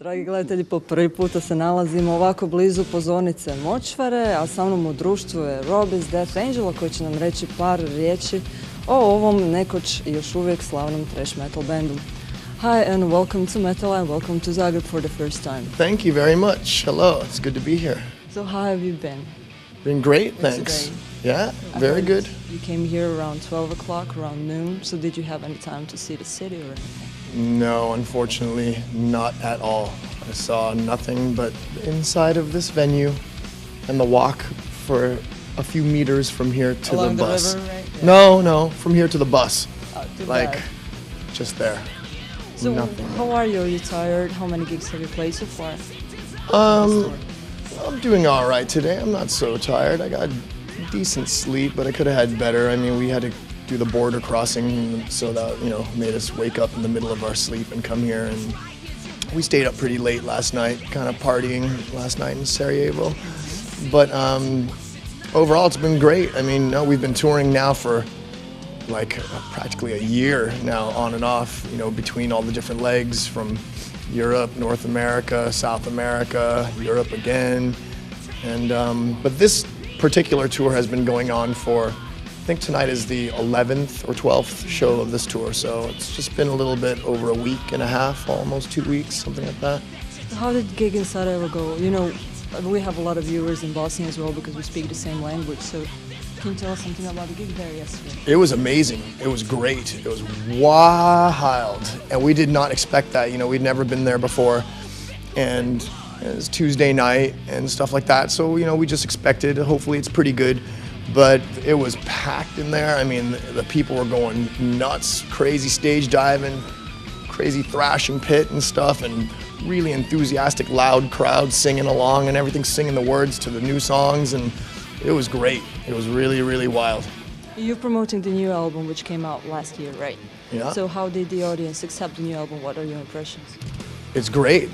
Dragi gledatelji, po prvi puta se nalazimo ovako blizu pozornice Močvare, a sa mnom u društvu je Rob iz Death Angela koji će nam reći par riječi o ovom nekoć i još uvijek slavnom thrash metal bandu. Hi and welcome to Metal and welcome to Zagreb for the first time. Thank you very much. Hello, it's good to be here. So how have you been? Been great, thanks. Yeah, very good. You came here around 12 o'clock, around noon, so did you have any time to see the city or anything? No, unfortunately, not at all. I saw nothing but the inside of this venue and the walk for a few meters from here to Along the bus. The river, right? Yeah. No, from here to the bus. Too Like, bad. just there. So Nothing. how are you? Are you tired? How many gigs have you played so far? I'm doing all right today. I'm not so tired. I got decent sleep, but I could have had better. I mean, we had to do the border crossing, so that, made us wake up in the middle of our sleep and come here. And we stayed up pretty late last night, kind of partying last night in Sarajevo. But overall, it's been great. I mean, we've been touring now for like practically a year now, on and off, between all the different legs from Europe, North America, South America, Europe again. And but this particular tour has been going on for, I think tonight is the 11th or 12th show of this tour, so it's just been a little bit over a week and a half, almost 2 weeks, something like that. How did the gig in Sarajevo go? We have a lot of viewers in Bosnia as well because we speak the same language, so can you tell us something about the gig there yesterday? It was amazing. It was great. It was wild, and we did not expect that. We'd never been there before, and it was Tuesday night and stuff like that, so we just expected, hopefully it's pretty good. But it was packed in there. I mean, the people were going nuts, crazy stage diving, crazy thrashing pit and stuff, and really enthusiastic, loud crowds singing along and everything, singing the words to the new songs, and it was great. It was really, really wild. You're promoting the new album which came out last year, right? Yeah. So how did the audience accept the new album? What are your impressions? It's great.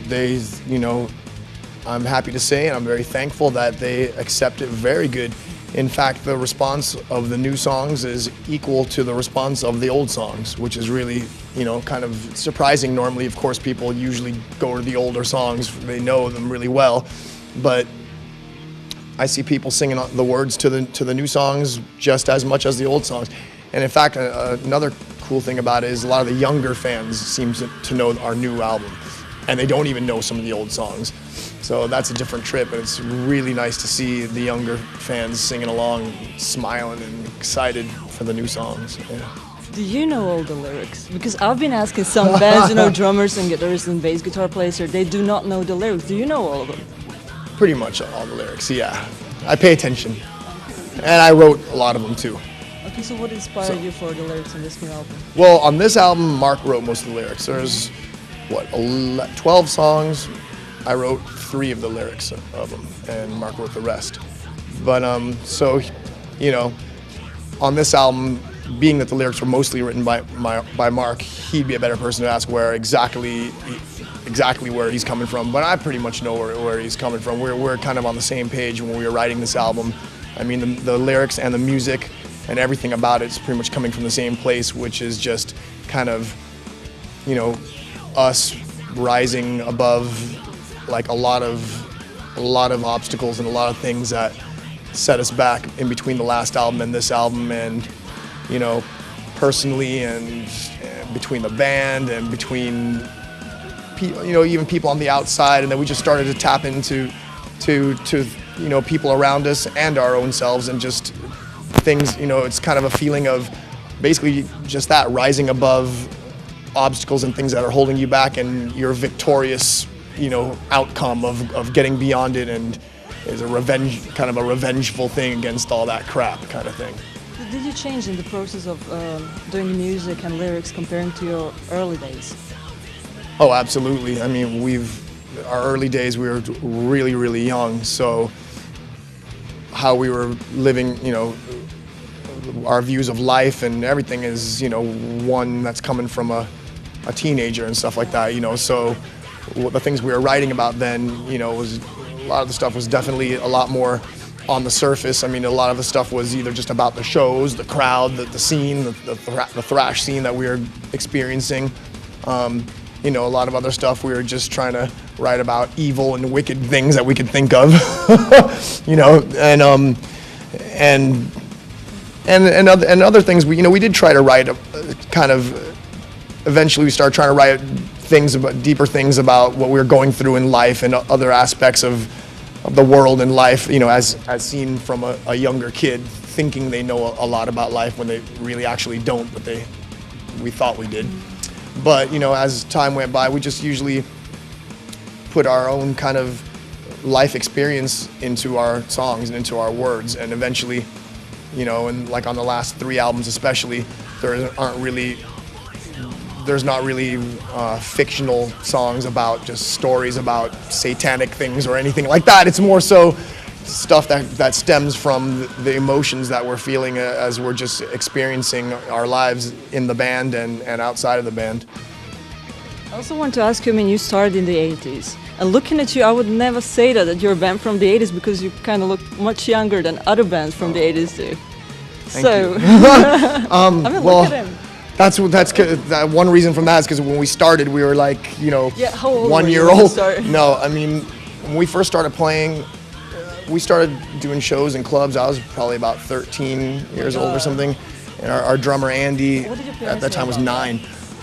I'm happy to say, and I'm very thankful that they accept it very good. In fact, the response of the new songs is equal to the response of the old songs, which is really, kind of surprising. Normally, of course, people usually go to the older songs. They know them really well. But I see people singing the words to the new songs just as much as the old songs. And in fact, another cool thing about it is a lot of the younger fans seem to know our new album, and they don't even know some of the old songs. So that's a different trip, and it's really nice to see the younger fans singing along, smiling and excited for the new songs. Yeah. Do you know all the lyrics? Because I've been asking some bands, drummers and guitarists and bass guitar players here, they do not know the lyrics. Do you know all of them? Pretty much all the lyrics, yeah. I pay attention, and I wrote a lot of them too. Okay, so what inspired you for the lyrics on this new album? Well, on this album, Mark wrote most of the lyrics. There's, 12 songs. I wrote 3 of the lyrics of them, and Mark wrote the rest. But so, on this album, being that the lyrics were mostly written by Mark, he'd be a better person to ask where exactly where he's coming from. But I pretty much know where he's coming from. We're kind of on the same page when we were writing this album. I mean, the lyrics and the music and everything about it is pretty much coming from the same place, which is just kind of, us rising above like a lot of obstacles and a lot of things that set us back in between the last album and this album, and personally and between the band and between even people on the outside, and then we just started to tap into people around us and our own selves, and just things, it's kind of a feeling of basically just that, rising above obstacles and things that are holding you back, and your victorious outcome of getting beyond it, and is a revengeful thing against all that crap kind of thing. Did you change in the process of doing music and lyrics comparing to your early days? Oh, absolutely. I mean, our early days, we were really, really young, so how we were living, our views of life and everything is, one that's coming from a teenager and stuff like that, so the things we were writing about then, was a lot of the stuff was definitely a lot more on the surface. I mean, a lot of the stuff was either just about the shows, the crowd, the scene, the thrash scene that we were experiencing. you know, a lot of other stuff we were just trying to write about evil and wicked things that we could think of, you know, and other things. We did try to write kind of. Eventually, we started trying to write things about deeper things about what we were going through in life and other aspects of the world and life. You know, as seen from a younger kid, thinking they know a lot about life when they really actually don't, but we thought we did. But, you know, as time went by, we just usually put our own kind of life experience into our songs and into our words. And eventually, you know, and like on the last 3 albums especially, there's not really fictional songs about just stories about satanic things or anything like that. It's more so stuff that stems from the emotions that we're feeling as we're just experiencing our lives in the band and outside of the band. I also want to ask you, I mean, you started in the 80s. And looking at you, I would never say that you're a band from the 80s because you kind of look much younger than other bands from the 80s do. Thank you. I mean, well, look at him. That's one reason from that is because when we started, we were like, you know, yeah, how old 1 were year you when you old. started? No, I mean, when we first started playing, we started doing shows in clubs. I was probably about 13 years old or something. And our drummer Andy at that time was 9.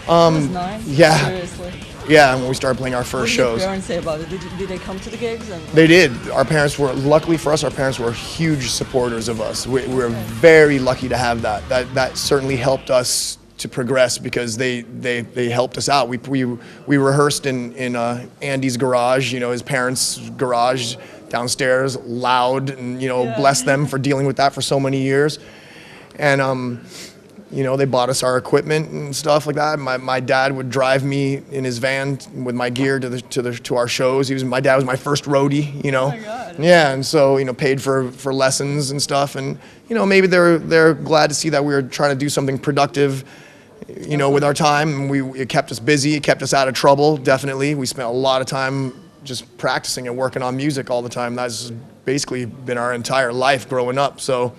Was 9? Yeah. Seriously? Yeah, when we started playing our first shows. What did your parents say about it? Did they come to the gigs? They did. Our parents were, luckily for us, our parents were huge supporters of us. We were very lucky to have that. That certainly helped us to progress because they helped us out. We rehearsed in Andy's garage, you know, his parents' garage downstairs, loud, and, you know, bless them for dealing with that for so many years. And you know, they bought us our equipment and stuff like that. My dad would drive me in his van with my gear to our shows. My dad was my first roadie, you know. Oh my God. Yeah, and so, you know, paid for lessons and stuff. And, you know, maybe they're glad to see that we were trying to do something productive, you know, with our time. And it kept us busy. It kept us out of trouble, definitely. We spent a lot of time just practicing and working on music all the time. That's basically been our entire life growing up. So.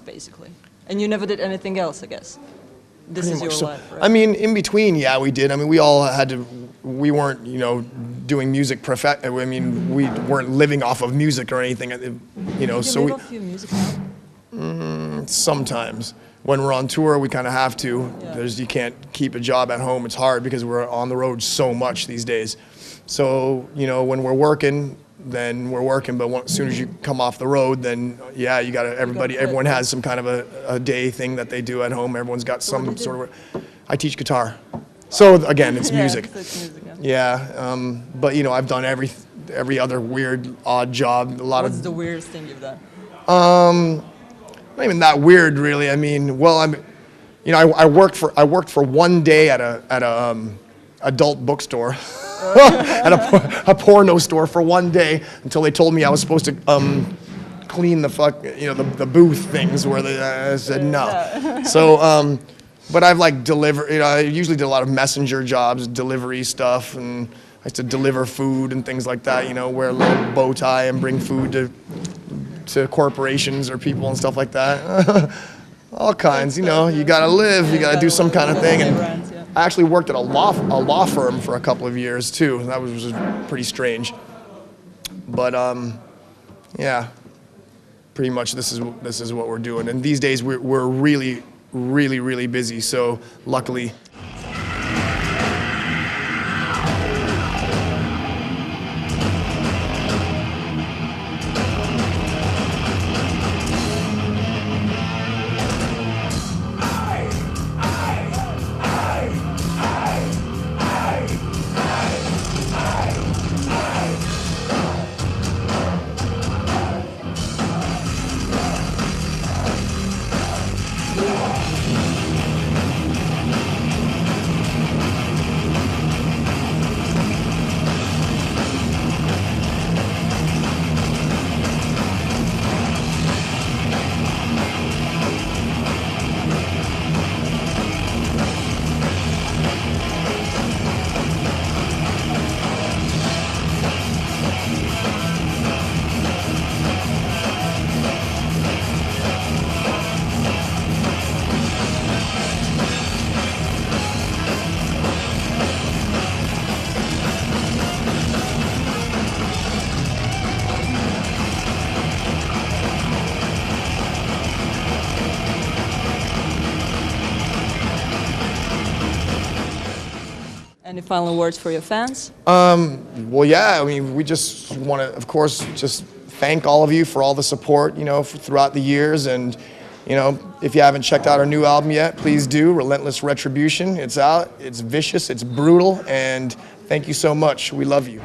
Basically, and you never did anything else, I guess. This is your life, right? I mean, in between, yeah, we did. I mean, we all had to. We weren't, you know, doing music I mean, we weren't living off of music or anything, you know. So live off your music now? Sometimes when we're on tour, we kind of have to. Yeah. You can't keep a job at home. It's hard because we're on the road so much these days. So, you know, when we're working, then we're working, but as soon as you come off the road, then yeah, you gotta, everyone has some kind of a day thing that they do at home. Everyone's got some sort of, I teach guitar. So again, it's music. So it's music, yeah, but you know, I've done every other weird, odd job. What's the weirdest thing you've done? Not even that weird, really. I mean, well, you know, I worked for one day at a adult bookstore. At a porno store for one day until they told me I was supposed to clean the booth things where I said no. So, but I've like delivered, you know, I usually did a lot of messenger jobs, delivery stuff, and I used to deliver food and things like that, you know, wear a little bow tie and bring food to corporations or people and stuff like that. All kinds, you know, you gotta live, you gotta do some kind of thing. And I actually worked at a law firm for a couple of years too. That was pretty strange. But yeah, pretty much this is what we're doing. And these days we're really, really, really busy. So luckily. final words for your fans? Well, yeah, I mean, we just want to, of course, just thank all of you for all the support, you know, throughout the years. And, you know, if you haven't checked out our new album yet, please do. Relentless Retribution. It's out. It's vicious. It's brutal. And thank you so much. We love you.